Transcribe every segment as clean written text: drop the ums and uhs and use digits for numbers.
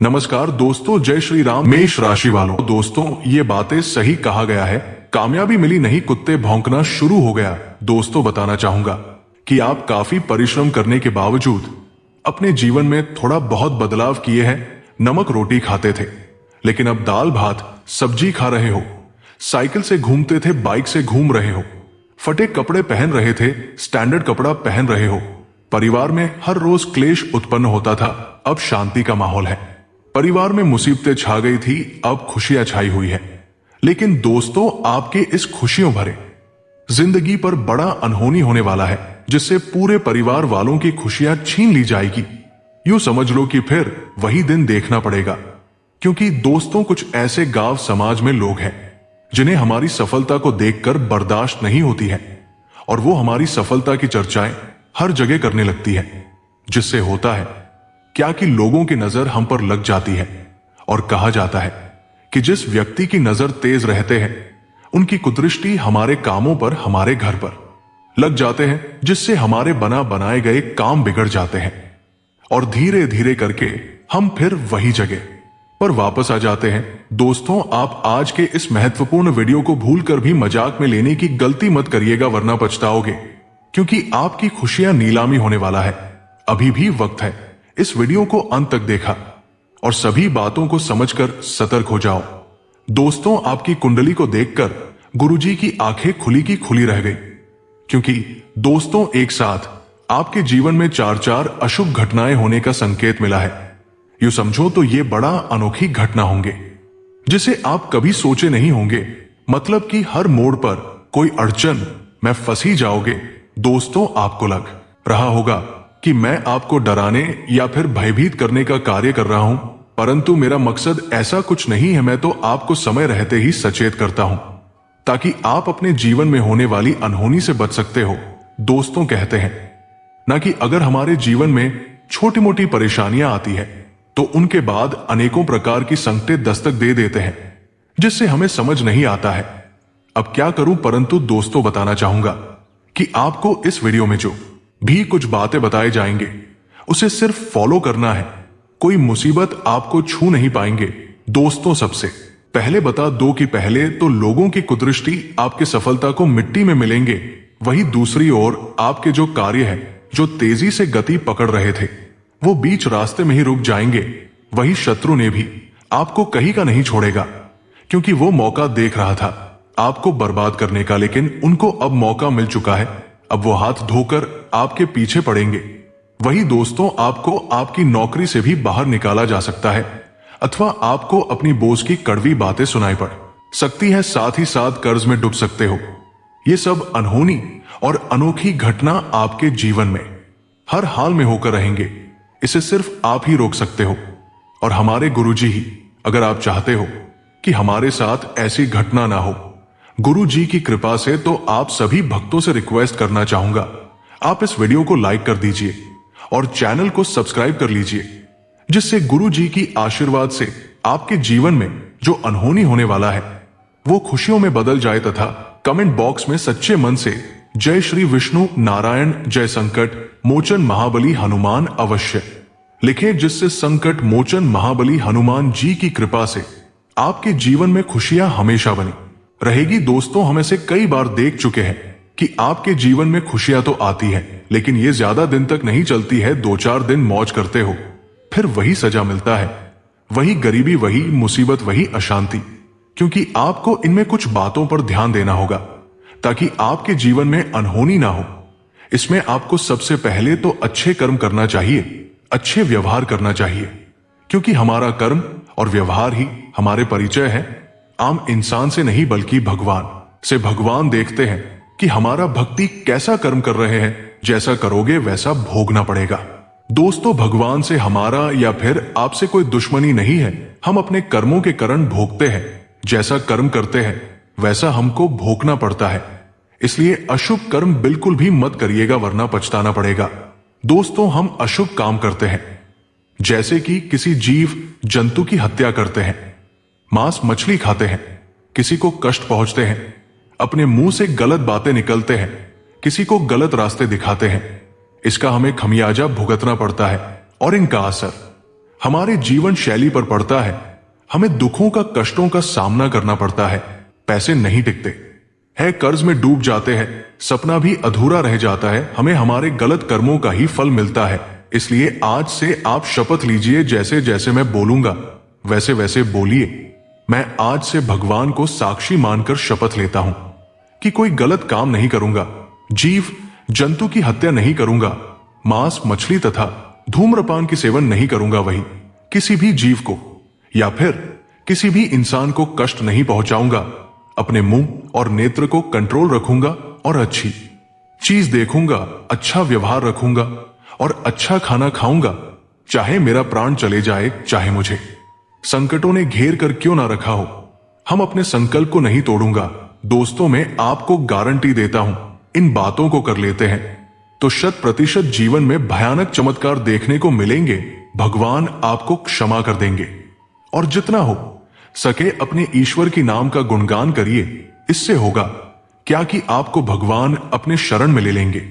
नमस्कार दोस्तों, जय श्री राम। मेष राशि वालों, दोस्तों ये बातें सही कहा गया है, कामयाबी मिली नहीं कुत्ते भौंकना शुरू हो गया। दोस्तों बताना चाहूंगा कि आप काफी परिश्रम करने के बावजूद अपने जीवन में थोड़ा बहुत बदलाव किए हैं। नमक रोटी खाते थे लेकिन अब दाल भात सब्जी खा रहे हो, साइकिल से घूमते थे बाइक से घूम रहे हो, फटे कपड़े पहन रहे थे स्टैंडर्ड कपड़ा पहन रहे हो। परिवार में हर रोज क्लेश उत्पन्न होता था, अब शांति का माहौल है। परिवार में मुसीबतें छा गई थी, अब खुशियां छाई हुई है। लेकिन दोस्तों आपके इस खुशियों भरे जिंदगी पर बड़ा अनहोनी होने वाला है, जिससे पूरे परिवार वालों की खुशियां छीन ली जाएगी। यूं समझ लो कि फिर वही दिन देखना पड़ेगा, क्योंकि दोस्तों कुछ ऐसे गांव समाज में लोग हैं जिन्हें हमारी सफलता को देखकर बर्दाश्त नहीं होती है और वो हमारी सफलता की चर्चाएं हर जगह करने लगती है। जिससे होता है क्या कि लोगों की नजर हम पर लग जाती है और कहा जाता है कि जिस व्यक्ति की नजर तेज रहते हैं उनकी कुदृष्टि हमारे कामों पर, हमारे घर पर लग जाते हैं, जिससे हमारे बना बनाए गए काम बिगड़ जाते हैं और धीरे धीरे करके हम फिर वही जगह पर वापस आ जाते हैं। दोस्तों आप आज के इस महत्वपूर्ण वीडियो को भूलकर भी मजाक में लेने की गलती मत करिएगा, वरना पछताओगे, क्योंकि आपकी खुशियां नीलामी होने वाला है। अभी भी वक्त है, इस वीडियो को अंत तक देखा और सभी बातों को समझकर सतर्क हो जाओ। दोस्तों आपकी कुंडली को देखकर गुरुजी की आंखें खुली की खुली रह गई, क्योंकि दोस्तों एक साथ आपके जीवन में चार चार अशुभ घटनाएं होने का संकेत मिला है। यूं समझो तो ये बड़ा अनोखी घटना होंगे जिसे आप कभी सोचे नहीं होंगे। मतलब कि हर मोड़ पर कोई अड़चन में फंसी जाओगे। दोस्तों आपको लग रहा होगा कि मैं आपको डराने या फिर भयभीत करने का कार्य कर रहा हूं, परंतु मेरा मकसद ऐसा कुछ नहीं है। मैं तो आपको समय रहते ही सचेत करता हूं ताकि आप अपने जीवन में होने वाली अनहोनी से बच सकते हो। दोस्तों कहते हैं ना कि अगर हमारे जीवन में छोटी मोटी परेशानियां आती है तो उनके बाद अनेकों प्रकार की संकटें दस्तक दे देते हैं, जिससे हमें समझ नहीं आता है अब क्या करूं। परंतु दोस्तों बताना चाहूंगा कि आपको इस वीडियो में जो भी कुछ बातें बताए जाएंगे उसे सिर्फ फॉलो करना है, कोई मुसीबत आपको छू नहीं पाएंगे। दोस्तों सबसे पहले बता दो कि पहले तो लोगों की कुदृष्टि आपके सफलता को मिट्टी में मिलेंगे, वही दूसरी ओर आपके जो कार्य है जो तेजी से गति पकड़ रहे थे वो बीच रास्ते में ही रुक जाएंगे। वही शत्रु ने भी आपको कहीं का नहीं छोड़ेगा, क्योंकि वो मौका देख रहा था आपको बर्बाद करने का, लेकिन उनको अब मौका मिल चुका है। अब वो हाथ धोकर आपके पीछे पड़ेंगे। वही दोस्तों आपको आपकी नौकरी से भी बाहर निकाला जा सकता है, अथवा आपको अपनी बोझ की कड़वी बातें सुनाई पड़ सकती है, साथ ही साथ कर्ज में डूब सकते हो। ये सब अनहोनी और अनोखी घटना आपके जीवन में हर हाल में होकर रहेंगे। इसे सिर्फ आप ही रोक सकते हो और हमारे गुरुजी ही। अगर आप चाहते हो कि हमारे साथ ऐसी घटना ना हो गुरु जी की कृपा से, तो आप सभी भक्तों से रिक्वेस्ट करना चाहूंगा आप इस वीडियो को लाइक कर दीजिए और चैनल को सब्सक्राइब कर लीजिए, जिससे गुरु जी की आशीर्वाद से आपके जीवन में जो अनहोनी होने वाला है वो खुशियों में बदल जाए। तथा कमेंट बॉक्स में सच्चे मन से जय श्री विष्णु नारायण जय संकट मोचन महाबली हनुमान अवश्य लिखें, जिससे संकट मोचन महाबली हनुमान जी की कृपा से आपके जीवन में खुशियां हमेशा बनी रहेगी। दोस्तों हम ऐसे कई बार देख चुके हैं कि आपके जीवन में खुशियां तो आती है, लेकिन ये ज्यादा दिन तक नहीं चलती है। 2-4 दिन मौज करते हो, फिर वही सजा मिलता है, वही गरीबी, वही मुसीबत, वही अशांति। क्योंकि आपको इनमें कुछ बातों पर ध्यान देना होगा ताकि आपके जीवन में अनहोनी ना हो। इसमें आपको सबसे पहले तो अच्छे कर्म करना चाहिए, अच्छे व्यवहार करना चाहिए, क्योंकि हमारा कर्म और व्यवहार ही हमारे परिचय है। आम इंसान से नहीं बल्कि भगवान से भगवान देखते हैं कि हमारा भक्ति कैसा कर्म कर रहे हैं। जैसा करोगे वैसा भोगना पड़ेगा। दोस्तों भगवान से हमारा या फिर आपसे कोई दुश्मनी नहीं है, हम अपने कर्मों के कारण भोगते हैं। जैसा कर्म करते हैं वैसा हमको भोगना पड़ता है, इसलिए अशुभ कर्म बिल्कुल भी मत करिएगा, वरना पछताना पड़ेगा। दोस्तों हम अशुभ काम करते हैं, जैसे कि किसी जीव जंतु की हत्या करते हैं, मांस मछली खाते हैं, किसी को कष्ट पहुंचते हैं, अपने मुंह से गलत बातें निकलते हैं, किसी को गलत रास्ते दिखाते हैं। इसका हमें खमियाजा भुगतना पड़ता है और इनका असर हमारे जीवन शैली पर पड़ता है। हमें दुखों का, कष्टों का सामना करना पड़ता है। पैसे नहीं टिकते है, कर्ज में डूब जाते हैं, सपना भी अधूरा रह जाता है, हमें हमारे गलत कर्मों का ही फल मिलता है। इसलिए आज से आप शपथ लीजिए, जैसे जैसे मैं बोलूंगा वैसे वैसे बोलिए। मैं आज से भगवान को साक्षी मानकर शपथ लेता हूं कि कोई गलत काम नहीं करूंगा, जीव जंतु की हत्या नहीं करूंगा, मांस, मछली तथा धूम्रपान की सेवन नहीं करूंगा, वही किसी भी जीव को या फिर किसी भी इंसान को कष्ट नहीं पहुंचाऊंगा। अपने मुंह और नेत्र को कंट्रोल रखूंगा और अच्छी चीज देखूंगा, अच्छा व्यवहार रखूंगा और अच्छा खाना खाऊंगा। चाहे मेरा प्राण चले जाए, चाहे मुझे संकटों ने घेर कर क्यों ना रखा हो, हम अपने संकल्प को नहीं तोड़ूंगा। दोस्तों, मैं आपको गारंटी देता हूं, इन बातों को कर लेते हैं तो 100% जीवन में भयानक चमत्कार देखने को मिलेंगे। भगवान आपको क्षमा कर देंगे। और जितना हो सके अपने ईश्वर की नाम का गुणगान करिए। इससे होगा क्या कि आपको भगवान अपने शरण में ले लेंगे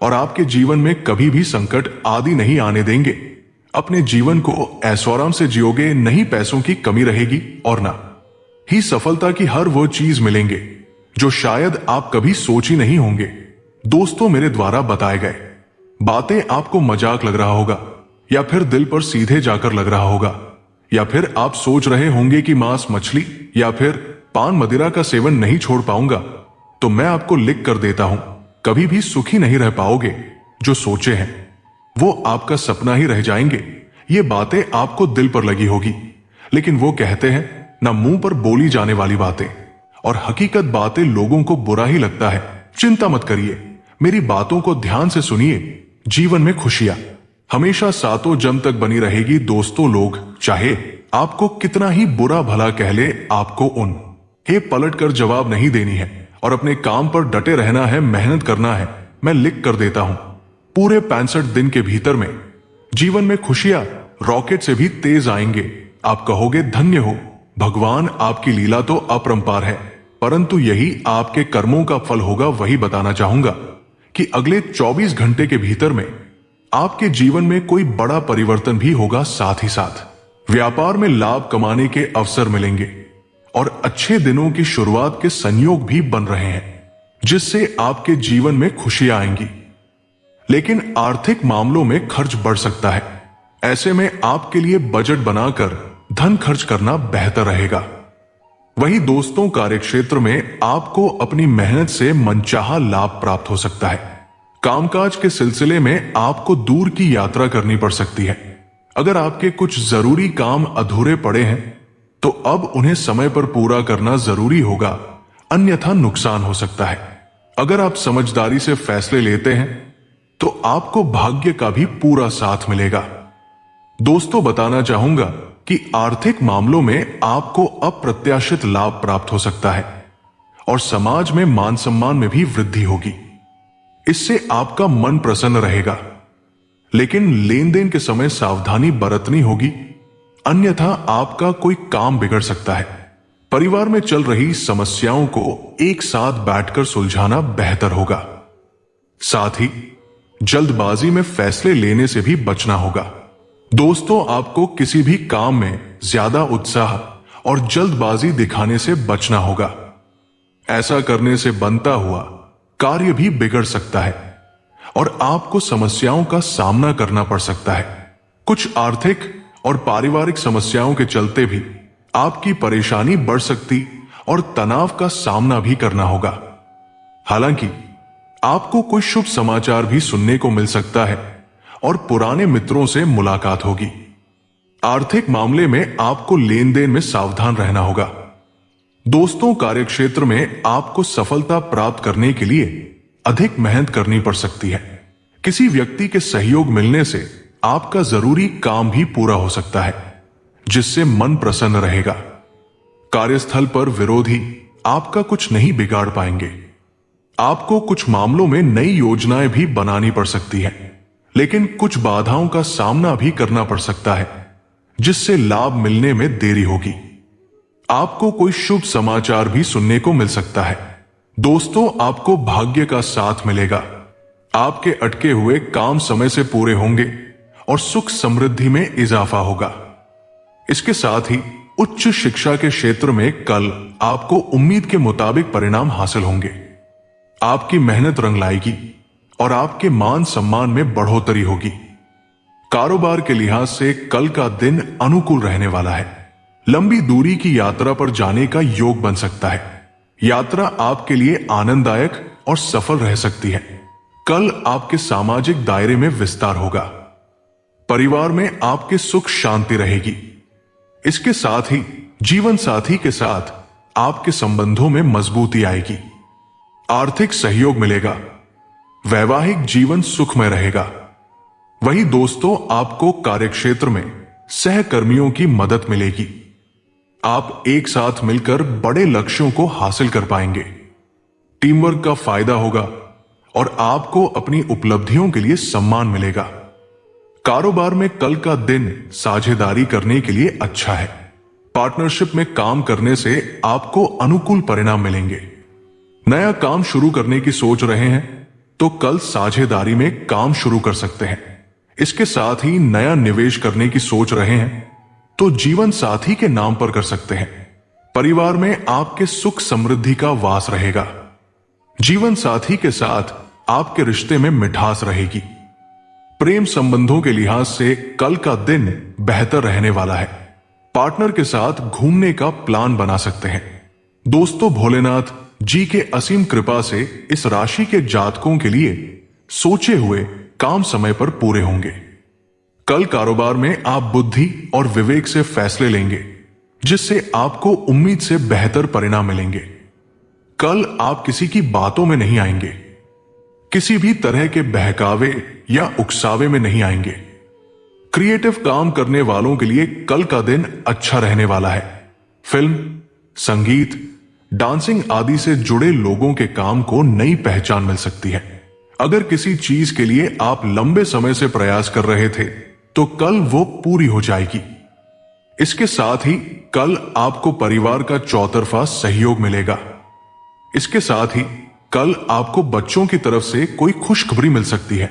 और आपके जीवन में कभी भी संकट आदि नहीं आने देंगे। अपने जीवन को ऐशोआराम से जियोगे, नहीं पैसों की कमी रहेगी और ना ही सफलता की हर वो चीज मिलेंगे जो शायद आप कभी सोच ही नहीं होंगे। दोस्तों, मेरे द्वारा बताए गए बातें आपको मजाक लग रहा होगा या फिर दिल पर सीधे जाकर लग रहा होगा, या फिर आप सोच रहे होंगे कि मांस, मछली या फिर पान मदिरा का सेवन नहीं छोड़ पाऊंगा, तो मैं आपको लिख कर देता हूं, कभी भी सुखी नहीं रह पाओगे। जो सोचे हैं वो आपका सपना ही रह जाएंगे। ये बातें आपको दिल पर लगी होगी, लेकिन वो कहते हैं ना, मुंह पर बोली जाने वाली बातें और हकीकत बातें लोगों को बुरा ही लगता है। चिंता मत करिए, मेरी बातों को ध्यान से सुनिए। जीवन में खुशियां हमेशा सातों जन्म तक बनी रहेगी। दोस्तों, लोग चाहे आपको कितना ही बुरा भला कह ले, आपको उन हे पलट कर जवाब नहीं देनी है और अपने काम पर डटे रहना है, मेहनत करना है। मैं लिख कर देता हूं, पूरे 65 दिन के भीतर में जीवन में खुशियां रॉकेट से भी तेज आएंगे। आप कहोगे धन्य हो, भगवान आपकी लीला तो अपरंपार है, परंतु यही आपके कर्मों का फल होगा। वही बताना चाहूंगा कि अगले 24 घंटे के भीतर में आपके जीवन में कोई बड़ा परिवर्तन भी होगा। साथ ही साथ व्यापार में लाभ कमाने के अवसर मिलेंगे और अच्छे दिनों की शुरुआत के संयोग भी बन रहे हैं, जिससे आपके जीवन में खुशियां आएंगी। लेकिन आर्थिक मामलों में खर्च बढ़ सकता है। ऐसे में आपके लिए बजट बनाकर धन खर्च करना बेहतर रहेगा। वहीं दोस्तों, कार्यक्षेत्र में आपको अपनी मेहनत से मनचाहा लाभ प्राप्त हो सकता है। कामकाज के सिलसिले में आपको दूर की यात्रा करनी पड़ सकती है। अगर आपके कुछ जरूरी काम अधूरे पड़े हैं तो अब उन्हें समय पर पूरा करना जरूरी होगा, अन्यथा नुकसान हो सकता है। अगर आप समझदारी से फैसले लेते हैं तो आपको भाग्य का भी पूरा साथ मिलेगा। दोस्तों, बताना चाहूंगा कि आर्थिक मामलों में आपको अप्रत्याशित लाभ प्राप्त हो सकता है और समाज में मान सम्मान में भी वृद्धि होगी। इससे आपका मन प्रसन्न रहेगा, लेकिन लेन देन के समय सावधानी बरतनी होगी, अन्यथा आपका कोई काम बिगड़ सकता है। परिवार में चल रही समस्याओं को एक साथ बैठकर सुलझाना बेहतर होगा। साथ ही जल्दबाजी में फैसले लेने से भी बचना होगा। दोस्तों, आपको किसी भी काम में ज्यादा उत्साह और जल्दबाजी दिखाने से बचना होगा। ऐसा करने से बनता हुआ कार्य भी बिगड़ सकता है और आपको समस्याओं का सामना करना पड़ सकता है। कुछ आर्थिक और पारिवारिक समस्याओं के चलते भी आपकी परेशानी बढ़ सकती और तनाव का सामना भी करना होगा। हालांकि आपको कोई शुभ समाचार भी सुनने को मिल सकता है और पुराने मित्रों से मुलाकात होगी। आर्थिक मामले में आपको लेन देन में सावधान रहना होगा। दोस्तों, कार्यक्षेत्र में आपको सफलता प्राप्त करने के लिए अधिक मेहनत करनी पड़ सकती है। किसी व्यक्ति के सहयोग मिलने से आपका जरूरी काम भी पूरा हो सकता है, जिससे मन प्रसन्न रहेगा। कार्यस्थल पर विरोधी आपका कुछ नहीं बिगाड़ पाएंगे। आपको कुछ मामलों में नई योजनाएं भी बनानी पड़ सकती है, लेकिन कुछ बाधाओं का सामना भी करना पड़ सकता है, जिससे लाभ मिलने में देरी होगी। आपको कोई शुभ समाचार भी सुनने को मिल सकता है। दोस्तों, आपको भाग्य का साथ मिलेगा। आपके अटके हुए काम समय से पूरे होंगे और सुख समृद्धि में इजाफा होगा। इसके साथ ही उच्च शिक्षा के क्षेत्र में कल आपको उम्मीद के मुताबिक परिणाम हासिल होंगे। आपकी मेहनत रंग लाएगी और आपके मान सम्मान में बढ़ोतरी होगी। कारोबार के लिहाज से कल का दिन अनुकूल रहने वाला है। लंबी दूरी की यात्रा पर जाने का योग बन सकता है। यात्रा आपके लिए आनंददायक और सफल रह सकती है। कल आपके सामाजिक दायरे में विस्तार होगा। परिवार में आपके सुख शांति रहेगी। इसके साथ ही जीवन साथी के साथ आपके संबंधों में मजबूती आएगी। आर्थिक सहयोग मिलेगा। वैवाहिक जीवन सुखमय रहेगा। वही दोस्तों, आपको कार्यक्षेत्र में सहकर्मियों की मदद मिलेगी। आप एक साथ मिलकर बड़े लक्ष्यों को हासिल कर पाएंगे। टीम वर्क का फायदा होगा और आपको अपनी उपलब्धियों के लिए सम्मान मिलेगा। कारोबार में कल का दिन साझेदारी करने के लिए अच्छा है। पार्टनरशिप में काम करने से आपको अनुकूल परिणाम मिलेंगे। नया काम शुरू करने की सोच रहे हैं तो कल साझेदारी में काम शुरू कर सकते हैं। इसके साथ ही नया निवेश करने की सोच रहे हैं तो जीवन साथी के नाम पर कर सकते हैं। परिवार में आपके सुख समृद्धि का वास रहेगा। जीवन साथी के साथ आपके रिश्ते में मिठास रहेगी। प्रेम संबंधों के लिहाज से कल का दिन बेहतर रहने वाला है। पार्टनर के साथ घूमने का प्लान बना सकते हैं। दोस्तों, भोलेनाथ जी के असीम कृपा से इस राशि के जातकों के लिए सोचे हुए काम समय पर पूरे होंगे। कल कारोबार में आप बुद्धि और विवेक से फैसले लेंगे, जिससे आपको उम्मीद से बेहतर परिणाम मिलेंगे। कल आप किसी की बातों में नहीं आएंगे। किसी भी तरह के बहकावे या उकसावे में नहीं आएंगे। क्रिएटिव काम करने वालों के लिए कल का दिन अच्छा रहने वाला है। फिल्म, संगीत, डांसिंग आदि से जुड़े लोगों के काम को नई पहचान मिल सकती है। अगर किसी चीज के लिए आप लंबे समय से प्रयास कर रहे थे तो कल वो पूरी हो जाएगी। इसके साथ ही कल आपको परिवार का चौतरफा सहयोग मिलेगा। इसके साथ ही कल आपको बच्चों की तरफ से कोई खुशखबरी मिल सकती है।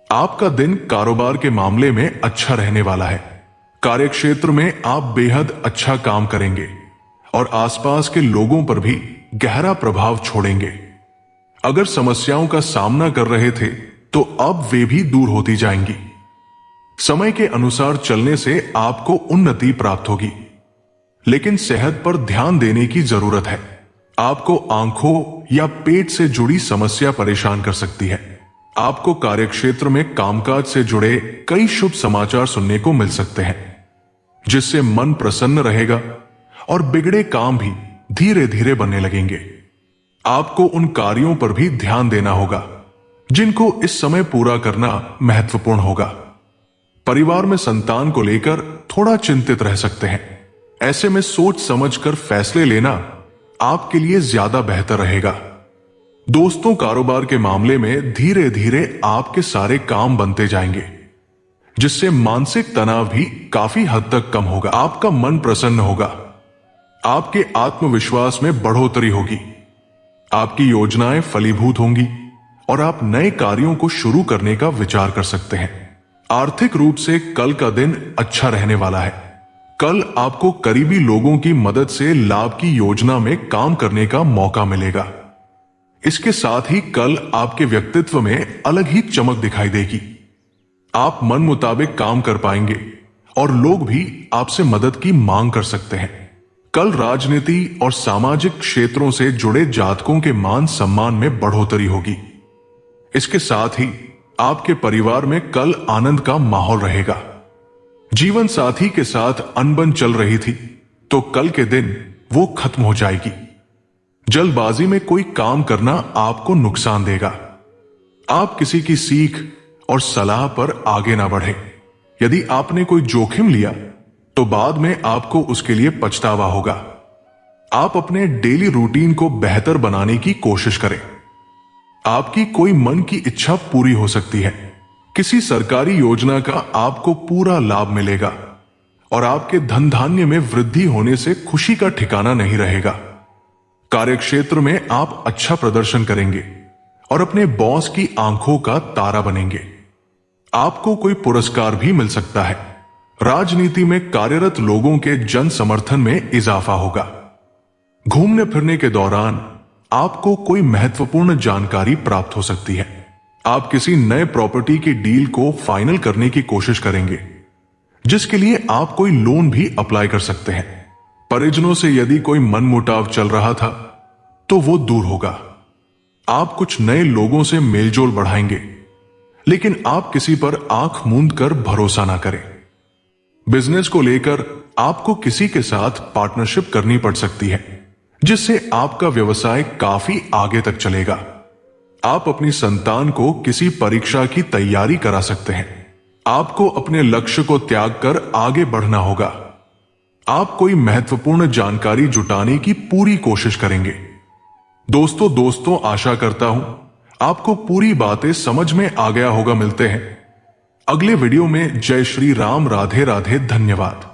आपका दिन कारोबार के मामले में अच्छा रहने वाला है। कार्यक्षेत्र में आप बेहद अच्छा काम करेंगे और आसपास के लोगों पर भी गहरा प्रभाव छोड़ेंगे। अगर समस्याओं का सामना कर रहे थे तो अब वे भी दूर होती जाएंगी। समय के अनुसार चलने से आपको उन्नति प्राप्त होगी, लेकिन सेहत पर ध्यान देने की जरूरत है। आपको आंखों या पेट से जुड़ी समस्या परेशान कर सकती है। आपको कार्यक्षेत्र में कामकाज से जुड़े कई शुभ समाचार सुनने को मिल सकते हैं, जिससे मन प्रसन्न रहेगा और बिगड़े काम भी धीरे धीरे बनने लगेंगे। आपको उन कार्यों पर भी ध्यान देना होगा जिनको इस समय पूरा करना महत्वपूर्ण होगा। परिवार में संतान को लेकर थोड़ा चिंतित रह सकते हैं। ऐसे में सोच समझकर फैसले लेना आपके लिए ज्यादा बेहतर रहेगा। दोस्तों, कारोबार के मामले में धीरे धीरे आपके सारे काम बनते जाएंगे, जिससे मानसिक तनाव भी काफी हद तक कम होगा। आपका मन प्रसन्न होगा। आपके आत्मविश्वास में बढ़ोतरी होगी। आपकी योजनाएं फलीभूत होंगी और आप नए कार्यों को शुरू करने का विचार कर सकते हैं। आर्थिक रूप से कल का दिन अच्छा रहने वाला है। कल आपको करीबी लोगों की मदद से लाभ की योजना में काम करने का मौका मिलेगा। इसके साथ ही कल आपके व्यक्तित्व में अलग ही चमक दिखाई देगी। आप मन मुताबिक काम कर पाएंगे और लोग भी आपसे मदद की मांग कर सकते हैं। कल राजनीति और सामाजिक क्षेत्रों से जुड़े जातकों के मान सम्मान में बढ़ोतरी होगी। इसके साथ ही आपके परिवार में कल आनंद का माहौल रहेगा। जीवन साथी के साथ अनबन चल रही थी तो कल के दिन वो खत्म हो जाएगी। जल्दबाजी में कोई काम करना आपको नुकसान देगा। आप किसी की सीख और सलाह पर आगे ना बढ़े। यदि आपने कोई जोखिम लिया तो बाद में आपको उसके लिए पछतावा होगा। आप अपने डेली रूटीन को बेहतर बनाने की कोशिश करें। आपकी कोई मन की इच्छा पूरी हो सकती है। किसी सरकारी योजना का आपको पूरा लाभ मिलेगा और आपके धन धान्य में वृद्धि होने से खुशी का ठिकाना नहीं रहेगा। कार्यक्षेत्र में आप अच्छा प्रदर्शन करेंगे और अपने बॉस की आंखों का तारा बनेंगे। आपको कोई पुरस्कार भी मिल सकता है। राजनीति में कार्यरत लोगों के जन समर्थन में इजाफा होगा। घूमने फिरने के दौरान आपको कोई महत्वपूर्ण जानकारी प्राप्त हो सकती है। आप किसी नए प्रॉपर्टी की डील को फाइनल करने की कोशिश करेंगे, जिसके लिए आप कोई लोन भी अप्लाई कर सकते हैं। परिजनों से यदि कोई मनमुटाव चल रहा था तो वो दूर होगा। आप कुछ नए लोगों से मेलजोल बढ़ाएंगे, लेकिन आप किसी पर आंख मूंद कर भरोसा ना करें। बिजनेस को लेकर आपको किसी के साथ पार्टनरशिप करनी पड़ सकती है, जिससे आपका व्यवसाय काफी आगे तक चलेगा। आप अपनी संतान को किसी परीक्षा की तैयारी करा सकते हैं। आपको अपने लक्ष्य को त्याग कर आगे बढ़ना होगा। आप कोई महत्वपूर्ण जानकारी जुटाने की पूरी कोशिश करेंगे। दोस्तों आशा करता हूं आपको पूरी बातें समझ में आ गया होगा। मिलते हैं अगले वीडियो में। जय श्री राम, राधे राधे, धन्यवाद।